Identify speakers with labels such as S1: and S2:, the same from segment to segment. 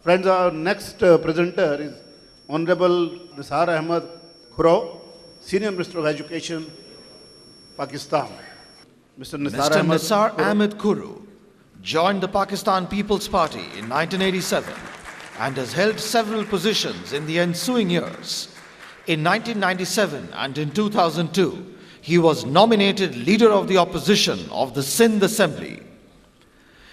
S1: Friends, our next presenter is Honorable Nisar Ahmed, Senior Minister of Education, Pakistan. Mr.
S2: Nisar Ahmed Kuru joined the Pakistan People's Party in 1987 and has held several positions in the ensuing years. In 1997 and in 2002, he was nominated Leader of the Opposition of the Sindh Assembly.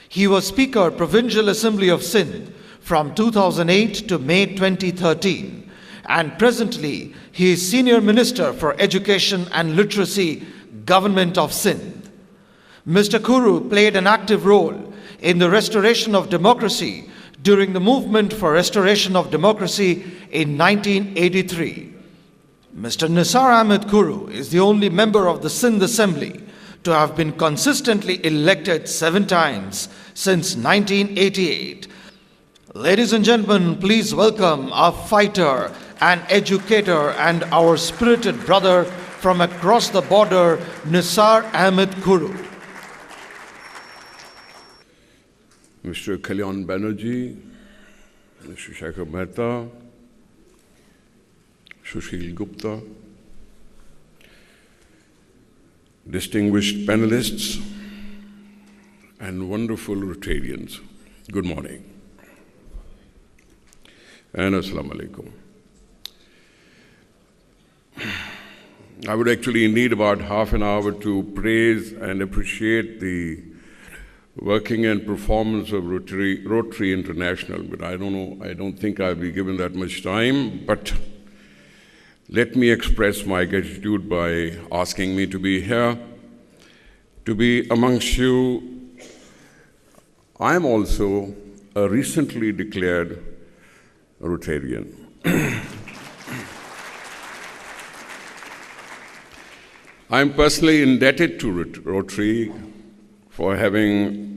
S2: He was Speaker Provincial Assembly of Sindh from 2008 to May 2013, and presently he is Senior Minister for Education and Literacy, Government of Sindh. Mr. Kuru played an active role in the restoration of democracy during the movement for restoration of democracy in 1983. Mr. Nisar Ahmed Kuru is the only member of the Sindh Assembly to have been consistently elected 7 times since 1988. Ladies and gentlemen, please welcome our fighter, an educator, and our spirited brother from across the border, Nisar Ahmed Kuru.
S3: Mr. Kalyan Banerjee, Mr. Shekhar Mehta, Sushil Gupta, distinguished panelists, and wonderful Rotarians, good morning, and Assalamu Alaikum. I would actually need about half an hour to praise and appreciate the working and performance of Rotary International, but I don't think I'll be given that much time, but let me express my gratitude by asking me to be here, to be amongst you. I'm also a recently declared Rotarian. I'm personally indebted to Rotary for having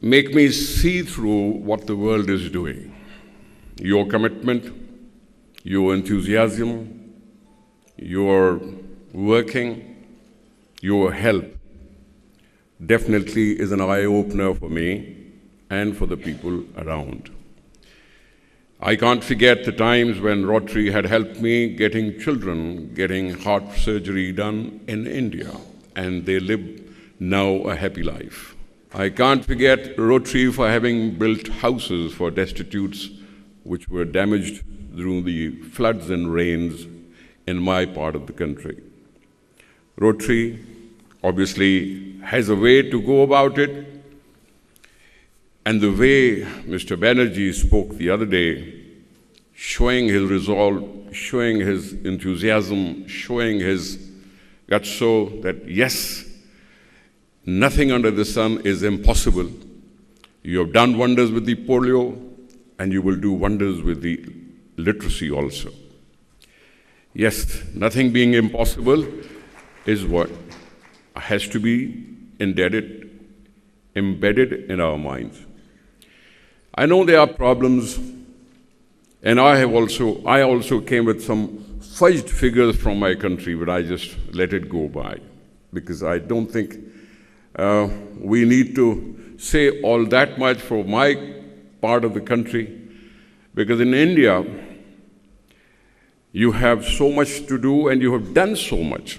S3: make me see through what the world is doing. Your commitment, your enthusiasm, your working, your help definitely is an eye-opener for me and for the people around. I can't forget the times when Rotary had helped me getting heart surgery done in India, and they live now a happy life. I can't forget Rotary for having built houses for destitutes which were damaged through the floods and rains in my part of the country. Rotary obviously has a way to go about it, and the way Mr. Banerjee spoke the other day, showing his resolve, showing his enthusiasm, showing his guts, so that yes, nothing under the sun is impossible. You have done wonders with the polio, and you will do wonders with the literacy also. Yes, nothing being impossible is what has to be embedded in our minds. I know there are problems, and I also came with some fudged figures from my country, but I just let it go by, because I don't think we need to say all that much for my part of the country, because in India, you have so much to do and you have done so much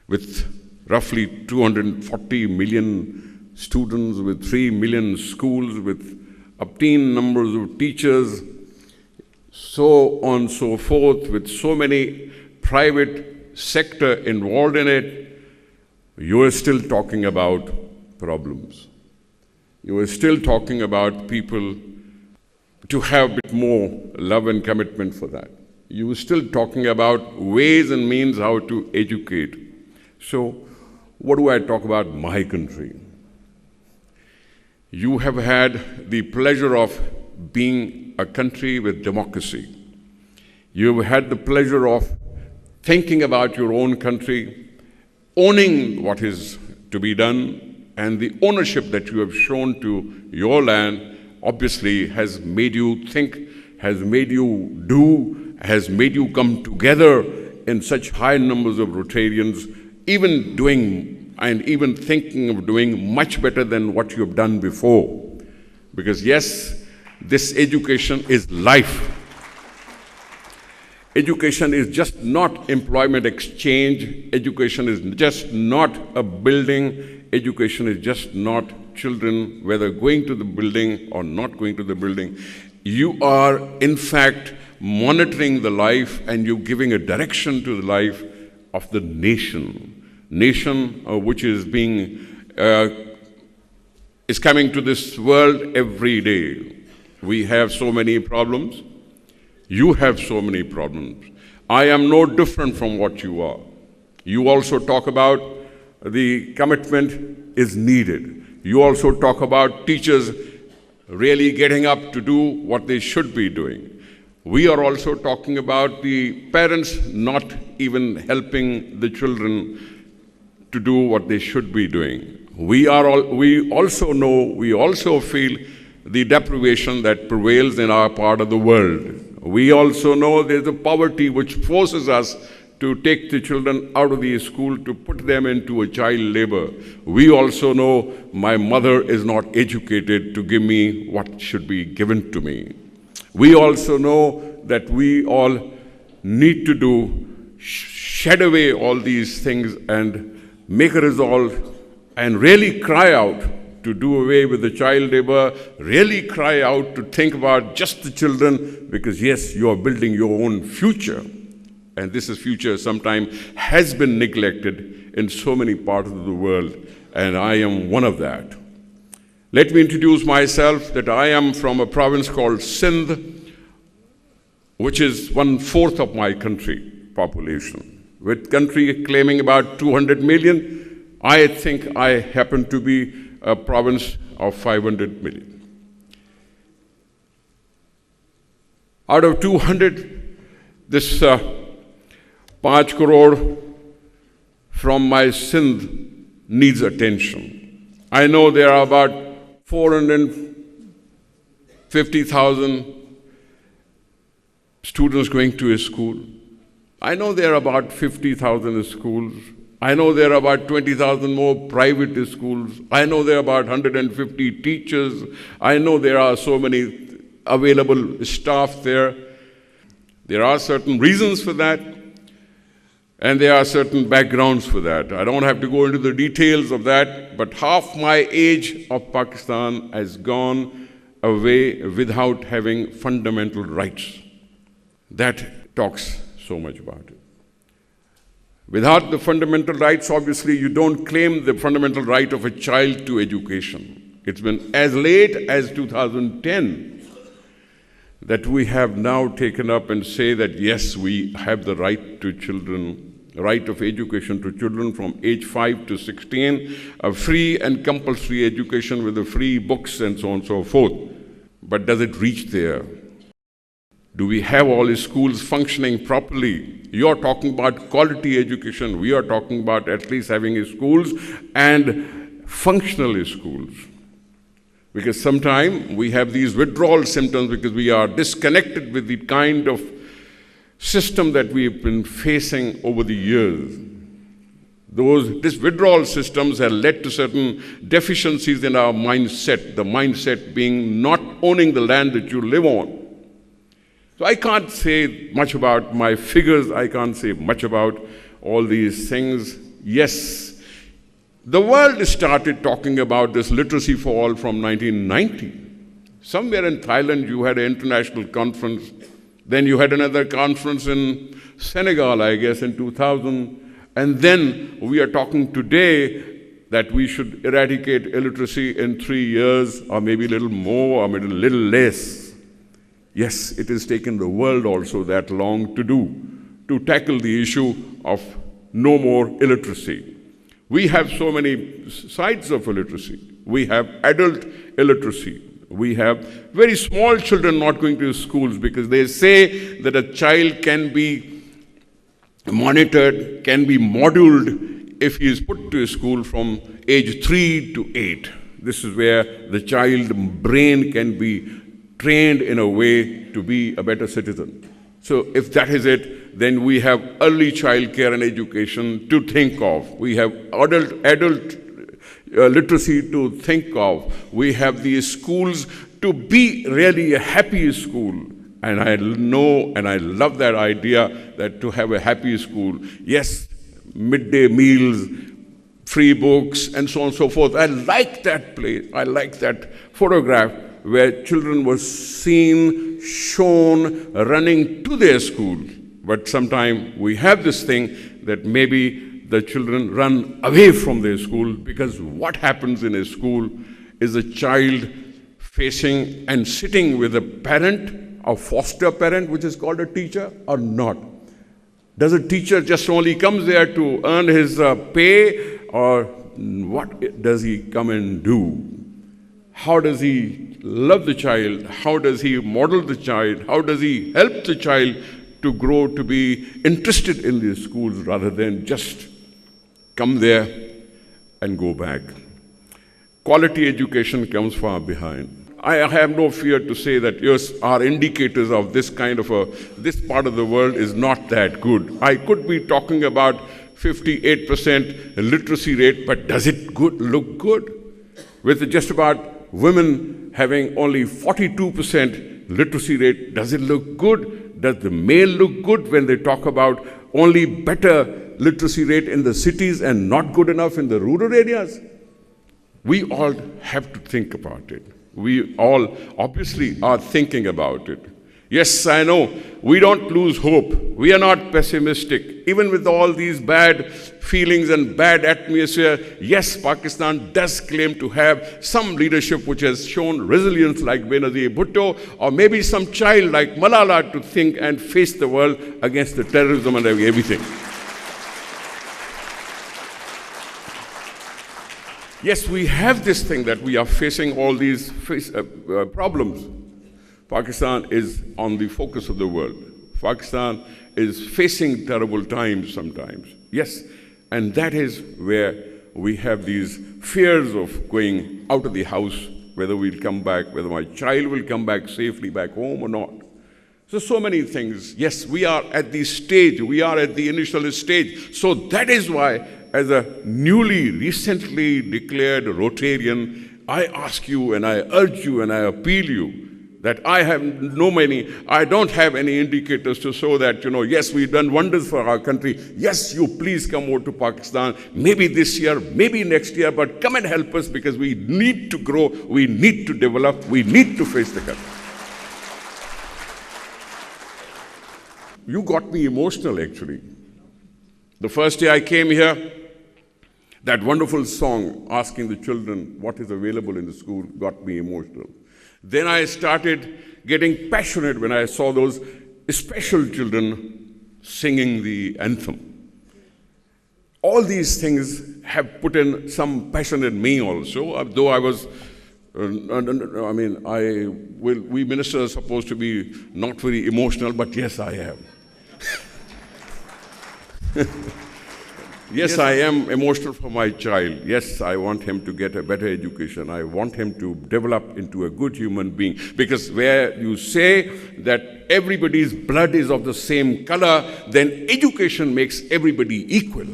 S3: with roughly 240 million students, with 3 million schools, with obscene numbers of teachers, so on and so forth, with so many private sector involved in it. You are still talking about problems. You are still talking about people to have a bit more love and commitment for that. You are still talking about ways and means how to educate. So what do I talk about my country? You have had the pleasure of being a country with democracy. You have had the pleasure of thinking about your own country, owning what is to be done, and the ownership that you have shown to your land obviously has made you think, has made you do, has made you come together in such high numbers of Rotarians, even doing and even thinking of doing much better than what you have done before. Because yes, this education is life. Education is just not employment exchange. Education is just not a building. Education is just not children, whether going to the building or not going to the building. You are, in fact, monitoring the life, and you're giving a direction to the life of the nation. Nation which is coming to this world every day. We have so many problems. You have so many problems. I am no different from what you are. You also talk about the commitment is needed. You also talk about teachers really getting up to do what they should be doing. We are also talking about the parents not even helping the children to do what they should be doing. We also know, we also feel the deprivation that prevails in our part of the world. We also know there's a poverty which forces us to take the children out of the school to put them into a child labor. We also know my mother is not educated to give me what should be given to me. We also know that we all need to shed away all these things and make a resolve and really cry out to do away with the child labor, really cry out to think about just the children, because yes, you are building your own future. And this future sometimes has been neglected in so many parts of the world, and I am one of that. Let me introduce myself, that I am from a province called Sindh, which is 1/4 of my country population. With country claiming about 200 million, I think I happen to be a province of 500 million. Out of 200, this 5 crore from my Sindh needs attention. I know there are about 450,000 students going to a school. I know there are about 50,000 schools. I know there are about 20,000 more private schools. I know there are about 150 teachers. I know there are so many available staff there. There are certain reasons for that, and there are certain backgrounds for that. I don't have to go into the details of that, but half my age of Pakistan has gone away without having fundamental rights. That talks so much about it. Without the fundamental rights, obviously, you don't claim the fundamental right of a child to education. It's been as late as 2010 that we have now taken up and say that, yes, we have the right to children, right of education to children from age 5 to 16, a free and compulsory education with the free books and so on and so forth. But does it reach there? Do we have all the schools functioning properly? You're talking about quality education. We are talking about at least having schools and functional schools. Because sometimes we have these withdrawal symptoms because we are disconnected with the kind of system that we've been facing over the years. These withdrawal systems have led to certain deficiencies in our mindset, the mindset being not owning the land that you live on. So I can't say much about my figures. I can't say much about all these things. Yes, the world started talking about this literacy for all from 1990. Somewhere in Thailand, you had an international conference. Then you had another conference in Senegal, I guess, in 2000. And then we are talking today that we should eradicate illiteracy in 3 years, or maybe a little more, or maybe a little less. Yes, it has taken the world also that long to tackle the issue of no more illiteracy. We have so many sides of illiteracy. We have adult illiteracy. We have very small children not going to schools because they say that a child can be monitored, can be moduled if he is put to school from age 3 to 8. This is where the child brain can be trained in a way to be a better citizen. So if that is it, then we have early child care and education to think of. We have adult literacy to think of. We have these schools to be really a happy school. And I know and I love that idea that to have a happy school, yes, midday meals, free books, and so on and so forth. I like that place. I like that photograph where children were seen, shown, running to their school. But sometimes we have this thing that maybe the children run away from their school, because what happens in a school is a child facing and sitting with a parent, a foster parent, which is called a teacher, or not. Does a teacher just only comes there to earn his pay, or what does he come and do? How does he love the child? How does he model the child? How does he help the child to grow to be interested in these schools rather than just come there and go back? Quality education comes far behind. I have no fear to say that, yes, our indicators of this kind of this part of the world is not that good. I could be talking about 58% literacy rate, but does it look good? With just about women having only 42% literacy rate, does it look good? Does the male look good when they talk about only better literacy rate in the cities and not good enough in the rural areas? We all have to think about it. We all obviously are thinking about it. Yes, I know, we don't lose hope. We are not pessimistic. Even with all these bad feelings and bad atmosphere, yes, Pakistan does claim to have some leadership which has shown resilience like Benazir Bhutto, or maybe some child like Malala to think and face the world against the terrorism and everything. Yes, we have this thing that we are facing all these problems. Pakistan is on the focus of the world. Pakistan is facing terrible times sometimes. Yes, and that is where we have these fears of going out of the house, whether we'll come back, whether my child will come back safely back home or not. So many things. Yes, we are at the stage, we are at the initial stage. So that is why, as a newly, recently declared Rotarian, I ask you and I urge you and I appeal you that I don't have any indicators to show that, yes, we've done wonders for our country. Yes, you please come over to Pakistan, maybe this year, maybe next year, but come and help us, because we need to grow, we need to develop, we need to face the country. You got me emotional, actually. The first day I came here, that wonderful song, asking the children what is available in the school, got me emotional. Then I started getting passionate when I saw those special children singing the anthem. All these things have put in some passion in me also, though I was, we ministers are supposed to be not very emotional, but yes, I am. Yes, I am emotional for my child. Yes, I want him to get a better education. I want him to develop into a good human being. Because where you say that everybody's blood is of the same color, then education makes everybody equal.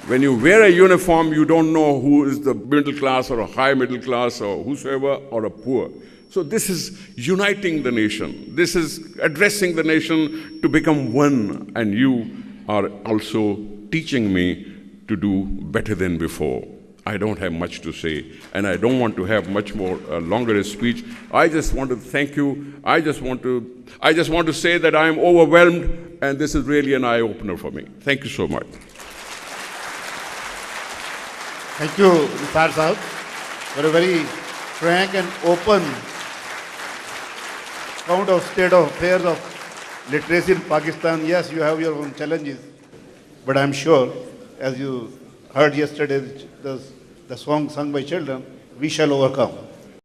S3: When you wear a uniform, you don't know who is the middle class or a high middle class or whosoever or a poor. So this is uniting the nation. This is addressing the nation to become one. And you are also teaching me to do better than before. I don't have much to say, and I don't want to have much more longer a speech. I just want to thank you. I just want to say that I am overwhelmed, and this is really an eye-opener for me. Thank you so much.
S1: Thank you, Nisar Sahib, for a very frank and open account of state of affairs of literacy in Pakistan. Yes, you have your own challenges, but I'm sure, as you heard yesterday, the song sung by children, we shall overcome.